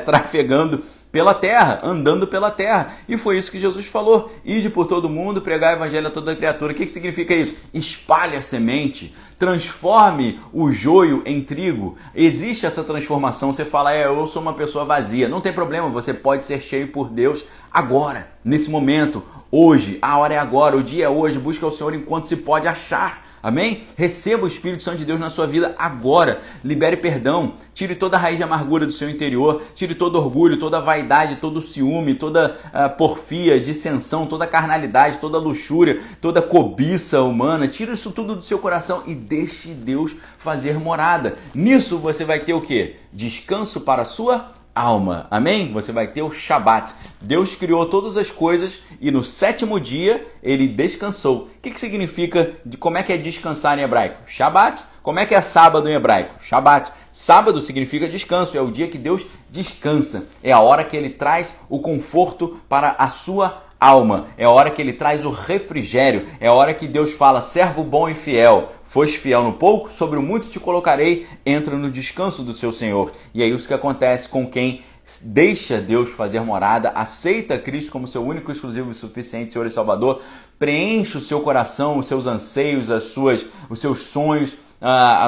Speaker 1: trafegando pela terra, andando pela terra. E foi isso que Jesus falou. Ide por todo mundo, pregar o evangelho a toda criatura. O que significa isso? Espalhe a semente, transforme o joio em trigo. Existe essa transformação. Você fala, eu sou uma pessoa vazia. Não tem problema, você pode ser cheio por Deus agora, nesse momento, hoje. A hora é agora, o dia é hoje. Busca o Senhor enquanto se pode achar. Amém? Receba o Espírito Santo de Deus na sua vida agora. Libere perdão. Tire toda a raiz de amargura do seu interior. Tire todo orgulho, toda vaidade, todo ciúme, toda porfia, dissensão, toda carnalidade, toda luxúria, toda cobiça humana. Tire isso tudo do seu coração e deixe Deus fazer morada. Nisso você vai ter o quê? Descanso para a sua alma. Amém? Você vai ter o Shabat. Deus criou todas as coisas e no sétimo dia ele descansou. O que significa, como é que é descansar em hebraico? Shabat. Como é que é sábado em hebraico? Shabat. Sábado significa descanso, é o dia que Deus descansa. É a hora que ele traz o conforto para a sua alma, é a hora que ele traz o refrigério, é a hora que Deus fala, servo bom e fiel, foste fiel no pouco, sobre o muito te colocarei, entra no descanso do seu Senhor. E é isso que acontece com quem deixa Deus fazer morada, aceita Cristo como seu único, exclusivo e suficiente Senhor e Salvador, preenche o seu coração, os seus anseios, os seus sonhos,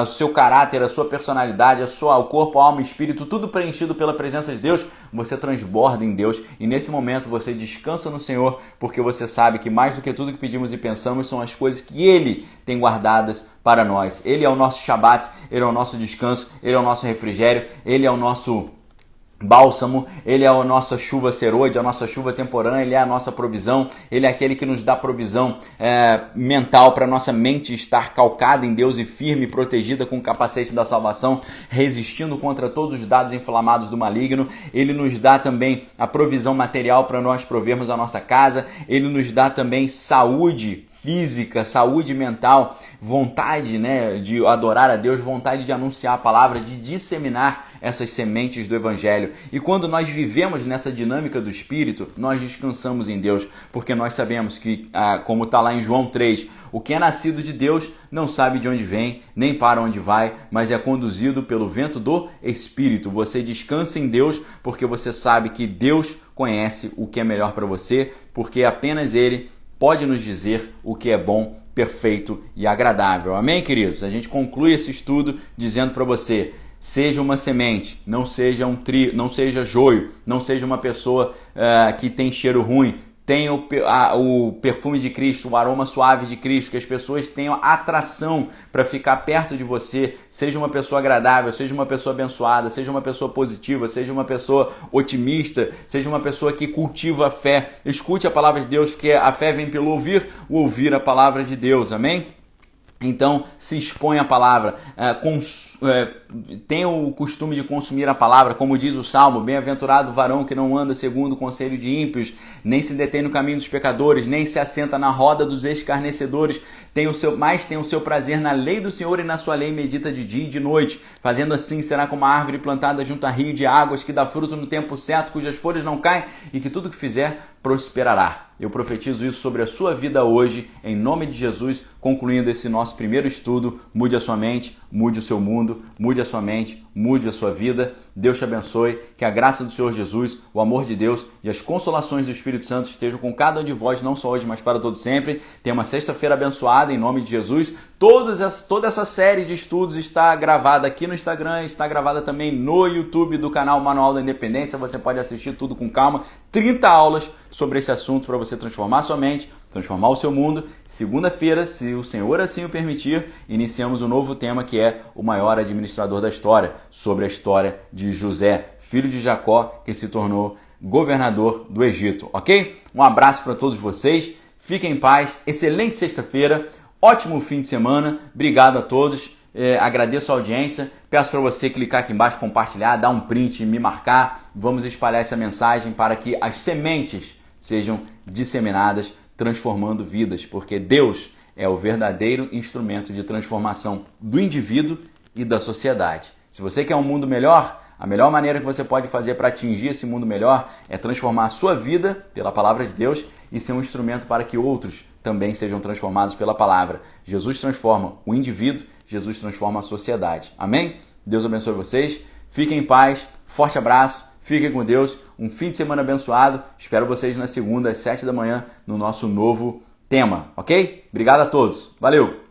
Speaker 1: o seu caráter, a sua personalidade, o corpo, a alma, o espírito, tudo preenchido pela presença de Deus, você transborda em Deus e nesse momento você descansa no Senhor, porque você sabe que mais do que tudo que pedimos e pensamos são as coisas que Ele tem guardadas para nós. Ele é o nosso Shabat, Ele é o nosso descanso, Ele é o nosso refrigério, Ele é o nosso bálsamo, Ele é a nossa chuva serôdia, a nossa chuva temporânea, Ele é a nossa provisão, Ele é aquele que nos dá provisão mental para nossa mente estar calcada em Deus e firme, protegida com o capacete da salvação, resistindo contra todos os dados inflamados do maligno. Ele nos dá também a provisão material para nós provermos a nossa casa, Ele nos dá também saúde física, saúde mental, vontade, de adorar a Deus, vontade de anunciar a palavra, de disseminar essas sementes do Evangelho. E quando nós vivemos nessa dinâmica do Espírito, nós descansamos em Deus, porque nós sabemos que, como está lá em João 3, o que é nascido de Deus não sabe de onde vem, nem para onde vai, mas é conduzido pelo vento do Espírito. Você descansa em Deus, porque você sabe que Deus conhece o que é melhor para você, porque apenas Ele pode nos dizer o que é bom, perfeito e agradável. Amém, queridos? A gente conclui esse estudo dizendo para você, seja uma semente, não seja não seja joio, não seja uma pessoa que tem cheiro ruim, tenha o perfume de Cristo, o aroma suave de Cristo, que as pessoas tenham atração para ficar perto de você, seja uma pessoa agradável, seja uma pessoa abençoada, seja uma pessoa positiva, seja uma pessoa otimista, seja uma pessoa que cultiva a fé. Escute a palavra de Deus, porque a fé vem pelo ouvir, o ouvir a palavra de Deus, amém? Então, se expõe a palavra, tenha o costume de consumir a palavra, como diz o Salmo, bem-aventurado o varão que não anda segundo o conselho de ímpios, nem se detém no caminho dos pecadores, nem se assenta na roda dos escarnecedores, mas tem o seu prazer na lei do Senhor e na sua lei medita de dia e de noite. Fazendo assim, será como uma árvore plantada junto a rio de águas, que dá fruto no tempo certo, cujas folhas não caem, e que tudo que fizer prosperará. Eu profetizo isso sobre a sua vida hoje, em nome de Jesus, concluindo esse nosso primeiro estudo. Mude a sua mente, mude o seu mundo, mude a sua mente, mude a sua vida. Deus te abençoe, que a graça do Senhor Jesus, o amor de Deus e as consolações do Espírito Santo estejam com cada um de vós, não só hoje, mas para todo sempre. Tenha uma sexta-feira abençoada, em nome de Jesus. Toda essa série de estudos está gravada aqui no Instagram, está gravada também no YouTube do canal Manual da Independência. Você pode assistir tudo com calma. 30 aulas sobre esse assunto para você transformar sua mente, transformar o seu mundo. Segunda-feira, se o Senhor assim o permitir, iniciamos um novo tema que é o maior administrador da história, sobre a história de José, filho de Jacó, que se tornou governador do Egito, ok? Um abraço para todos vocês, fiquem em paz, excelente sexta-feira, ótimo fim de semana, obrigado a todos. Agradeço a audiência, peço para você clicar aqui embaixo, compartilhar, dar um print, me marcar, vamos espalhar essa mensagem para que as sementes sejam disseminadas, transformando vidas, porque Deus é o verdadeiro instrumento de transformação do indivíduo e da sociedade. Se você quer um mundo melhor, a melhor maneira que você pode fazer para atingir esse mundo melhor é transformar a sua vida pela palavra de Deus e ser um instrumento para que outros também sejam transformados pela palavra. Jesus transforma o indivíduo, Jesus transforma a sociedade. Amém? Deus abençoe vocês, fiquem em paz, forte abraço, fiquem com Deus, um fim de semana abençoado. Espero vocês na segunda, às 7 da manhã, no nosso novo tema, ok? Obrigado a todos, valeu!